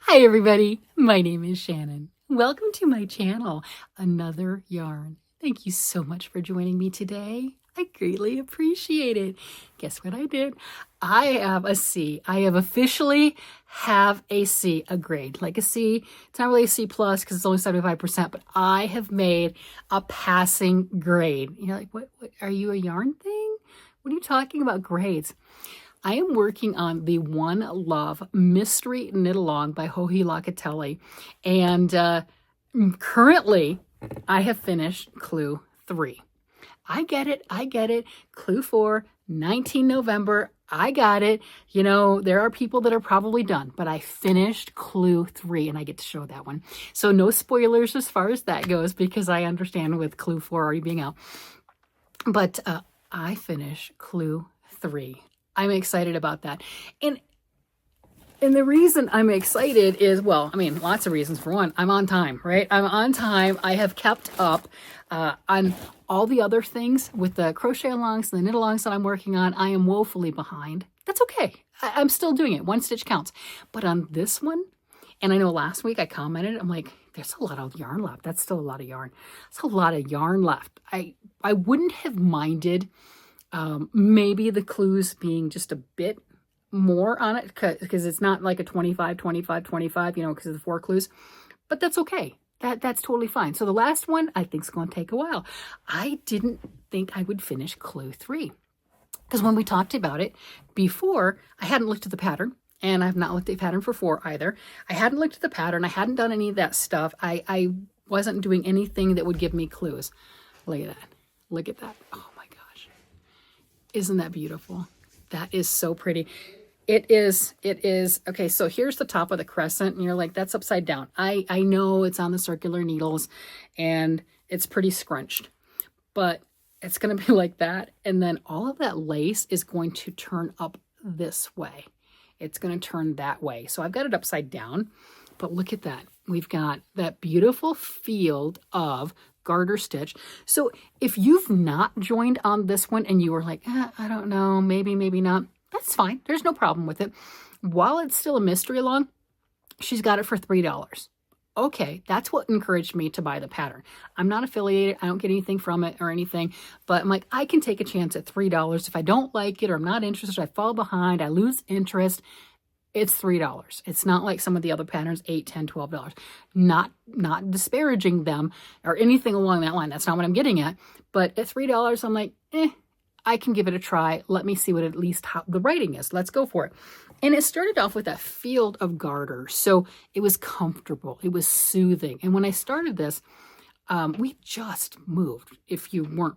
Hi everybody, my name is Shannon. Welcome to my channel, Another Yarn. Thank you so much for joining me today. I greatly appreciate it. Guess what I did? I have a C. I have officially have a C, a grade, like a C. It's not really a C plus because it's only 75%, but I have made a passing grade. You're like, what are you a yarn thing? What are you talking about grades? I am working on the One Love Mystery Knit Along by Joji Locatelli. And currently, I have finished Clue 3. I get it. Clue 4, 19 November. I got it. You know, there are people that are probably done, but I finished Clue 3 and I get to show that one. So no spoilers as far as that goes because I understand with Clue 4 already being out. But I finished Clue 3. I'm excited about that. And the reason I'm excited is, well, I mean, lots of reasons. For one, I'm on time, right? I'm on time. I have kept up on all the other things with the crochet alongs and the knit alongs that I'm working on. I am woefully behind. That's okay. I'm still doing it. One stitch counts. But on this one, and I know last week I commented, I'm like, there's a lot of yarn left. That's still a lot of yarn. It's a lot of yarn left. I wouldn't have minded maybe the clues being just a bit more on it because it's not like a 25, 25, 25, you know, because of the 4 clues, but that's okay. That's totally fine. So the last one I think is going to take a while. I didn't think I would finish Clue 3 because when we talked about it before, I hadn't looked at the pattern and I've not looked at the pattern for 4 either. I hadn't looked at the pattern. I hadn't done any of that stuff. I wasn't doing anything that would give me clues. Look at that. Look at that. Oh my gosh. Isn't that beautiful? That is so pretty. It is. Okay, so here's the top of the crescent, and you're like, that's upside down. I know it's on the circular needles, and it's pretty scrunched, but it's going to be like that, and then all of that lace is going to turn up this way. It's going to turn that way. So I've got it upside down, but look at that. We've got that beautiful field of garter stitch. So if you've not joined on this one and you were like, I don't know, maybe not, that's fine. There's no problem with it. While it's still a mystery along, she's got it for $3. Okay, that's what encouraged me to buy the pattern. I'm not affiliated. I don't get anything from it or anything, but I'm like, I can take a chance at $3. If I don't like it or I'm not interested, I fall behind, I lose interest, it's $3. It's not like some of the other patterns, $8, $10, $12. Not disparaging them or anything along that line. That's not what I'm getting at. But at $3, I'm like, I can give it a try. Let me see what at least how the writing is. Let's go for it. And it started off with that field of garter. So it was comfortable. It was soothing. And when I started this, we just moved. If you weren't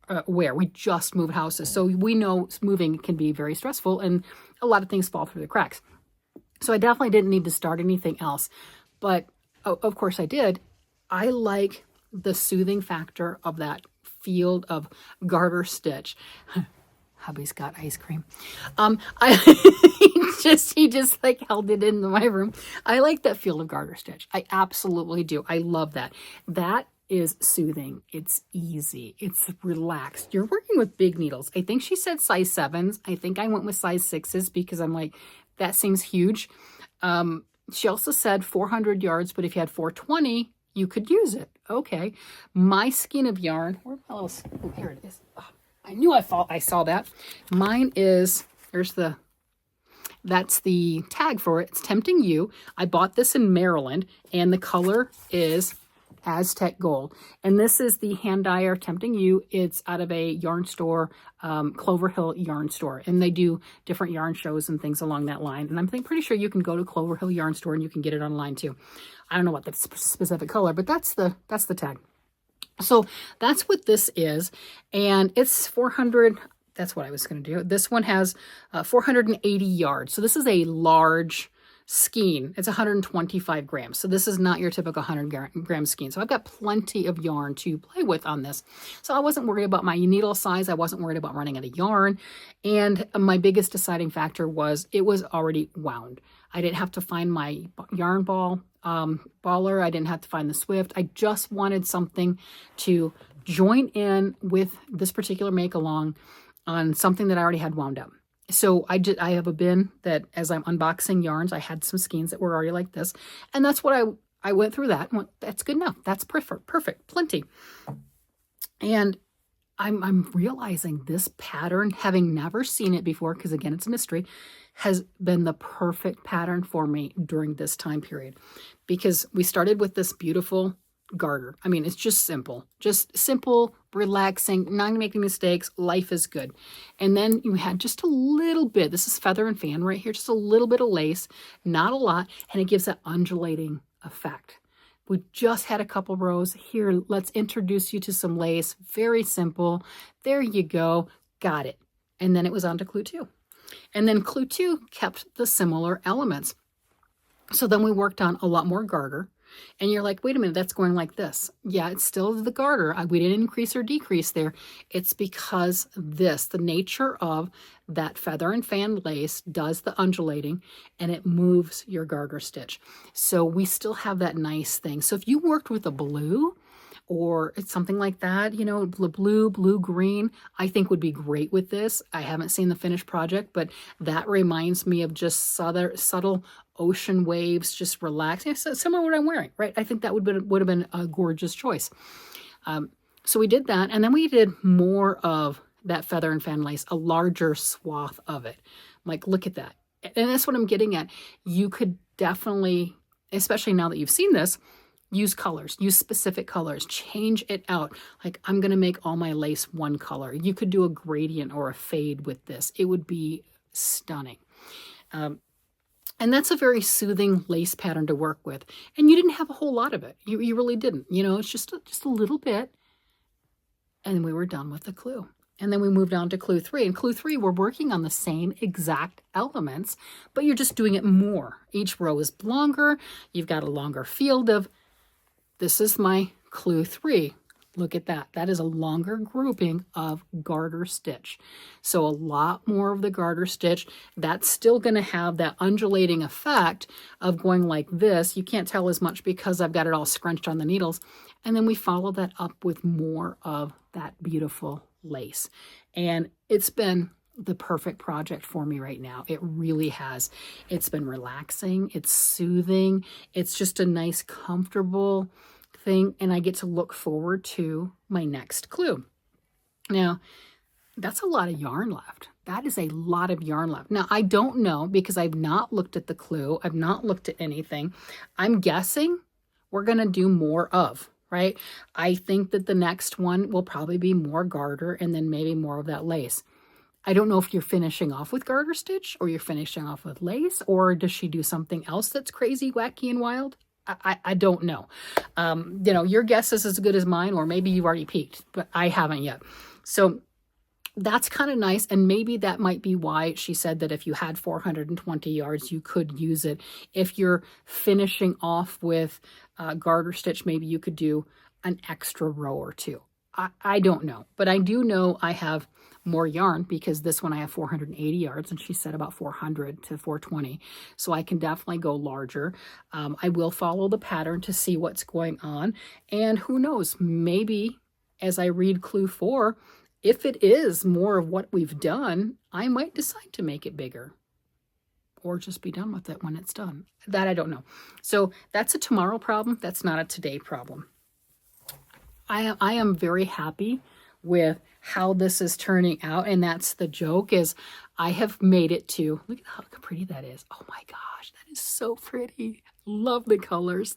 aware, we just moved houses. So we know moving can be very stressful and a lot of things fall through the cracks. So I definitely didn't need to start anything else. But of course I did. I like the soothing factor of that field of garter stitch. Hubby's got ice cream. He just like held it in my room. I like that field of garter stitch. I absolutely do. I love that. That is soothing. It's easy. It's relaxed. You're working with big needles. I think she said size 7s. I think I went with size 6s because I'm like, that seems huge. She also said 400 yards, but if you had 420, you could use it. Okay. My skein of yarn, where's my little, oh, here it is. Oh, I knew I saw that. Mine is, that's the tag for it. It's Tempting You. I bought this in Maryland, and the color is Aztec Gold. And this is the hand dyer Tempting You. It's out of a yarn store, Clover Hill yarn store. And they do different yarn shows and things along that line. And I'm pretty sure you can go to Clover Hill yarn store and you can get it online too. I don't know what the specific color, but that's the tag. So that's what this is. And it's 400. That's what I was going to do. This one has 480 yards. So this is a large skein. It's 125 grams. So this is not your typical 100 gram skein. So I've got plenty of yarn to play with on this. So I wasn't worried about my needle size. I wasn't worried about running out of yarn. And my biggest deciding factor was it was already wound. I didn't have to find my yarn baller. I didn't have to find the Swift. I just wanted something to join in with this particular make along on something that I already had wound up. So I have a bin that as I'm unboxing yarns, I had some skeins that were already like this. And that's what I went through that and went, that's good enough. That's perfect, plenty. And I'm realizing this pattern, having never seen it before, because again, it's a mystery, has been the perfect pattern for me during this time period. Because we started with this beautiful garter. I mean, it's just simple, relaxing, not making mistakes. Life is good. And then you had just a little bit, this is feather and fan right here, just a little bit of lace, not a lot, and it gives that undulating effect. We just had a couple rows. Here, let's introduce you to some lace. Very simple. There you go. Got it. And then it was on to clue 2. And then clue 2 kept the similar elements. So then we worked on a lot more garter. And you're like, wait a minute, that's going like this. Yeah, it's still the garter. We didn't increase or decrease there. It's because the nature of that feather and fan lace does the undulating and it moves your garter stitch. So we still have that nice thing. So if you worked with a blue or it's something like that, you know, blue, green, I think would be great with this. I haven't seen the finished project, but that reminds me of just subtle ocean waves, just relaxing. Similar to what I'm wearing, right? I think that would have been a gorgeous choice. So we did that, and then we did more of that feather and fan lace, a larger swath of it. Like, look at that. And that's what I'm getting at. You could definitely, especially now that you've seen this, use colors, use specific colors, change it out. Like, I'm going to make all my lace one color. You could do a gradient or a fade with this. It would be stunning. And that's a very soothing lace pattern to work with. And you didn't have a whole lot of it. You really didn't. You know, it's just a little bit. And we were done with the clue. And then we moved on to clue 3. And clue 3, we're working on the same exact elements, but you're just doing it more. Each row is longer. You've got a longer field of, this is my clue 3. Look at that. That is a longer grouping of garter stitch. So a lot more of the garter stitch. That's still going to have that undulating effect of going like this. You can't tell as much because I've got it all scrunched on the needles. And then we follow that up with more of that beautiful lace. And it's been the perfect project for me right now. It really has. It's been relaxing. It's soothing. It's just a nice, comfortable thing, and I get to look forward to my next clue. Now, that's a lot of yarn left. That is a lot of yarn left. Now, I don't know because I've not looked at the clue. I've not looked at anything. I'm guessing we're going to do more of, right? I think that the next one will probably be more garter and then maybe more of that lace. I don't know if you're finishing off with garter stitch or you're finishing off with lace, or does she do something else that's crazy, wacky, and wild? I don't know. You know, your guess is as good as mine, or maybe you've already peeked, but I haven't yet. So that's kind of nice. And maybe that might be why she said that if you had 420 yards, you could use it. If you're finishing off with garter stitch, maybe you could do an extra row or two. I don't know, but I do know I have more yarn because this one I have 480 yards and she said about 400 to 420. So I can definitely go larger. I will follow the pattern to see what's going on. And who knows, maybe as I read clue 4, if it is more of what we've done, I might decide to make it bigger or just be done with it when it's done. That I don't know. So that's a tomorrow problem. That's not a today problem. I am very happy with how this is turning out, and that's the joke, is I have made it to, look at how pretty that is. Oh my gosh, that is so pretty. Love the colors.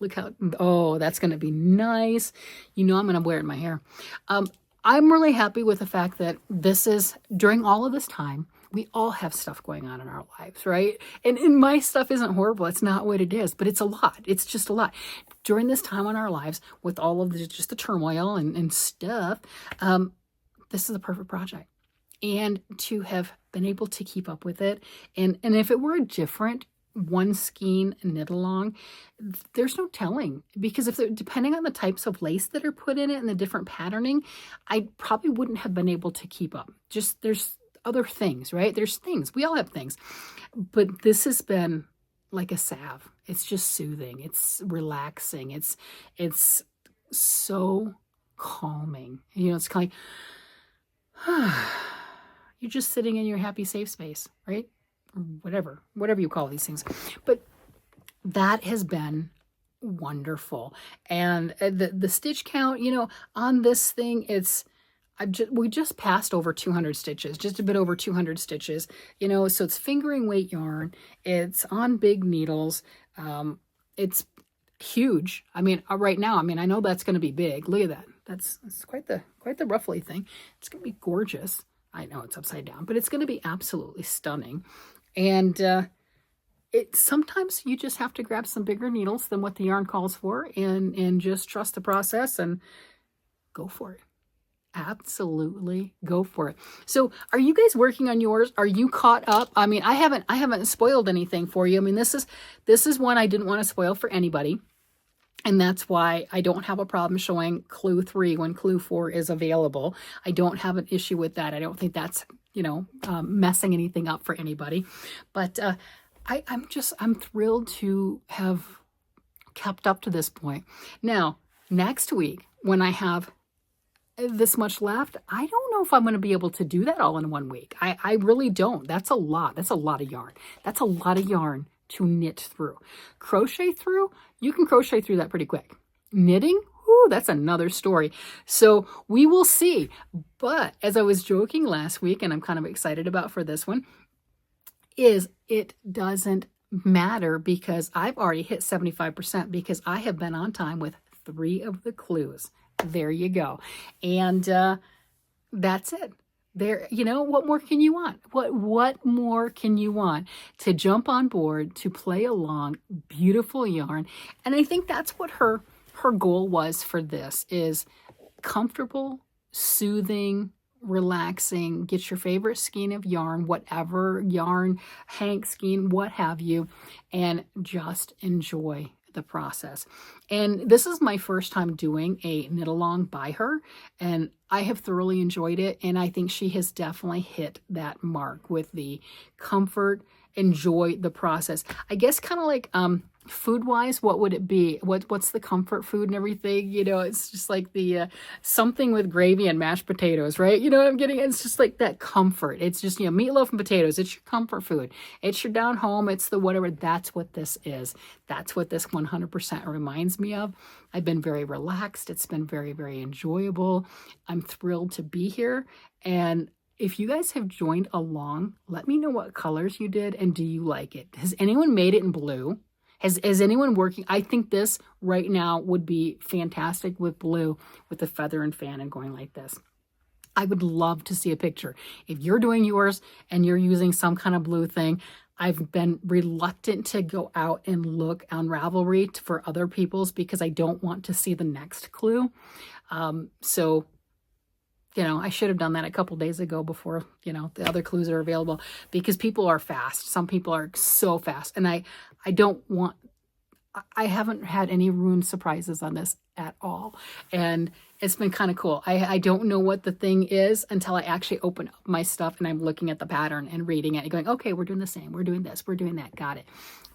Look how, oh, that's going to be nice. You know I'm going to wear it in my hair. I'm really happy with the fact that this is, during all of this time, we all have stuff going on in our lives, right? And my stuff isn't horrible. It's not what it is, but it's a lot. It's just a lot. During this time in our lives, with all of just the turmoil and stuff, this is a perfect project. And to have been able to keep up with it, and if it were a different one skein knit along, there's no telling, because depending on the types of lace that are put in it and the different patterning, I probably wouldn't have been able to keep up. Just there's other things, right? There's things. We all have things. But this has been like a salve. It's just soothing. It's relaxing. It's so calming. You know, it's kind of like, You're just sitting in your happy, safe space, right? Or whatever you call these things. But that has been wonderful. And the stitch count, on this thing, we just passed over 200 stitches, just a bit over 200 stitches, so it's fingering weight yarn. It's on big needles. It's huge. I mean, right now, I know that's going to be big. Look at that. That's quite the ruffly thing. It's going to be gorgeous. I know it's upside down, but it's going to be absolutely stunning. And sometimes you just have to grab some bigger needles than what the yarn calls for and just trust the process and go for it. Absolutely go for it. So are you guys working on yours? Are you caught up? I haven't spoiled anything for you. This is one I didn't want to spoil for anybody. And that's why I don't have a problem showing clue 3 when clue 4 is available. I don't have an issue with that. I don't think that's, messing anything up for anybody. But I'm thrilled to have kept up to this point. Now, next week, when I have this much left, I don't know if I'm going to be able to do that all in 1 week. I really don't. That's a lot. That's a lot of yarn. That's a lot of yarn to knit through. Crochet through, you can crochet through that pretty quick. Knitting, ooh, that's another story. So we will see. But as I was joking last week, and I'm kind of excited about for this one, is it doesn't matter because I've already hit 75% because I have been on time with 3 of the clues. There you go. And that's it. There, what more can you want? What more can you want to jump on board, to play along? Beautiful yarn. And I think that's what her goal was for this, is comfortable, soothing, relaxing. Get your favorite skein of yarn, whatever yarn, hank skein, what have you, and just enjoy the process. And this is my first time doing a knit along by her, and I have thoroughly enjoyed it. And I think she has definitely hit that mark with the comfort, enjoy the process. I guess kind of like food wise, what would it be? What's the comfort food and everything? It's just like the something with gravy and mashed potatoes, right? You know what I'm getting? It's just like that comfort. It's just, meatloaf and potatoes. It's your comfort food. It's your down home. It's the whatever. That's what this is. That's what this 100% reminds me of. I've been very relaxed. It's been very, very enjoyable. I'm thrilled to be here. And if you guys have joined along, let me know what colors you did and do you like it? Has anyone made it in blue? Is anyone working? I think this right now would be fantastic with blue, with the feather and fan and going like this. I would love to see a picture. If you're doing yours and you're using some kind of blue thing, I've been reluctant to go out and look on Ravelry for other people's because I don't want to see the next clue. So I should have done that a couple days ago before, the other clues are available, because people are fast. Some people are so fast. And I haven't had any ruined surprises on this at all. And it's been kind of cool. I don't know what the thing is until I actually open up my stuff and I'm looking at the pattern and reading it and going, okay, we're doing the same. We're doing this. We're doing that. Got it.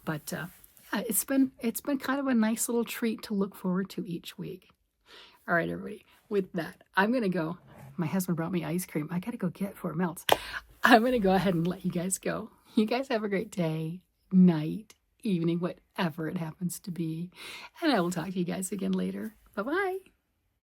But yeah, it's been kind of a nice little treat to look forward to each week. All right, everybody. With that, I'm going to go. My husband brought me ice cream. I got to go get it before it melts. I'm going to go ahead and let you guys go. You guys have a great day, night, evening, whatever it happens to be. And I will talk to you guys again later. Bye-bye.